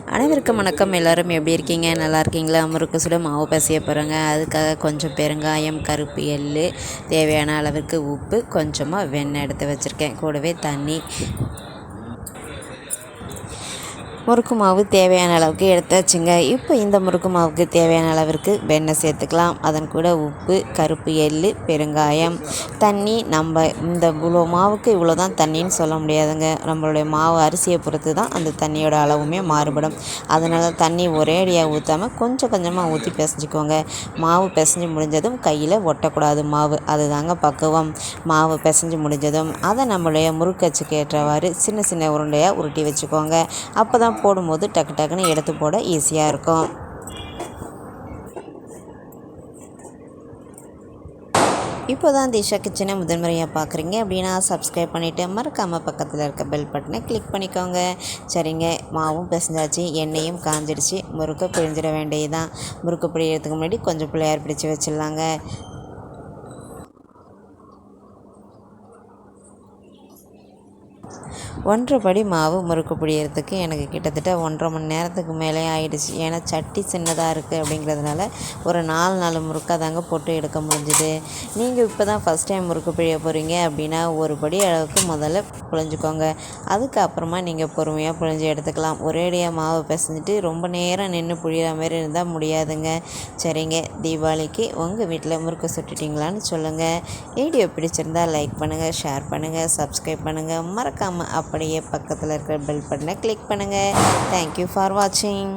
அனைவருக்கும் வணக்கம். எல்லோரும் எப்படி இருக்கீங்க? நல்லா இருக்கீங்களா? முறுக்கு சுட மாவு பிசைய போகிறோங்க. அதுக்காக கொஞ்சம் பெருங்காயம், கருப்பு எள்ளு, தேவையான அளவுக்கு உப்பு, கொஞ்சமாக வெண்ணெய் எடுத்து வச்சுருக்கேன். கூடவே தண்ணி. முறுக்கு மாவு தேவையான அளவுக்கு எடுத்தாச்சுங்க. இப்போ இந்த முறுக்கு மாவுக்கு தேவையான அளவிற்கு வெண்ணெய் சேர்த்துக்கலாம். அதன் கூட உப்பு, கருப்பு எள்ளு, பெருங்காயம், தண்ணி. நம்ம இந்த இவ்வளோ மாவுக்கு இவ்வளோ தான் தண்ணின்னு சொல்ல முடியாதுங்க. நம்மளுடைய மாவு அரிசியை பொறுத்து தான் அந்த தண்ணியோட அளவுமே மாறுபடும். அதனால் தண்ணி ஒரேடியாக ஊற்றாமல் கொஞ்சம் கொஞ்சமாக ஊற்றி பிசைஞ்சிக்கோங்க. மாவு பிசைஞ்சு முடிஞ்சதும் கையில் ஒட்டக்கூடாது மாவு. அதுதாங்க பக்குவம். மாவு பிசைஞ்சு முடிஞ்சதும் அதை நம்மளுடைய முறுக்கச்சுக்கு ஏற்றவாறு சின்ன சின்ன உருண்டையாக உருட்டி வச்சுக்கோங்க. அப்போ தான் போடும்போது டக்கு டக்குன்னு எடுத்து போட ஈஸியாக இருக்கும். இப்போ தான் திஷா கிச்சனை முதன்முறையாக பார்க்குறீங்க அப்படின்னா சப்ஸ்கிரைப் பண்ணிவிட்டு மறக்காமல் பக்கத்தில் இருக்க பெல் பட்டனை கிளிக் பண்ணிக்கோங்க. சரிங்க, மாவும் பிசைஞ்சாச்சு, எண்ணெயும் காஞ்சிடுச்சு. முறுக்கு பிழிஞ்சிட வேண்டியதுதான். முறுக்கு பிழியறதுக்கு முன்னாடி கொஞ்சம் பிள்ளையார் பிடிச்சி வச்சிடலாங்க. 1.5 படி மாவு முறுக்கு பிடிக்கிறதுக்கு எனக்கு கிட்டத்தட்ட 1.5 மணி நேரத்துக்கு மேலே ஆகிடுச்சு. ஏன்னா சட்டி சின்னதாக இருக்குது அப்படிங்கிறதுனால ஒரு 4 முறுக்காக தாங்க போட்டு எடுக்க முடிஞ்சுது. நீங்கள் இப்போ தான் ஃபஸ்ட் டைம் முறுக்கு பிழிய போகிறீங்க அப்படின்னா ஒரு படி அளவுக்கு முதல்ல புழிஞ்சிக்கோங்க. அதுக்கப்புறமா நீங்கள் பொறுமையாக புழிஞ்சு எடுத்துக்கலாம். ஒரேடியாக மாவு பிசைஞ்சிட்டு ரொம்ப நேரம் நின்று புழியிற மாதிரி இருந்தால் முடியாதுங்க. சரிங்க, தீபாவளிக்கு உங்கள் வீட்டில் முறுக்கு சுட்டுட்டிங்களான்னு சொல்லுங்கள். வீடியோ பிடிச்சிருந்தால் லைக் பண்ணுங்கள், ஷேர் பண்ணுங்கள், சப்ஸ்கிரைப் பண்ணுங்கள். மறக்காமல் அப்படியே பக்கத்தில் இருக்கிற பெல் பட்டனை கிளிக் பண்ணுங்கள். தேங்க்யூ ஃபார் வாட்சிங்.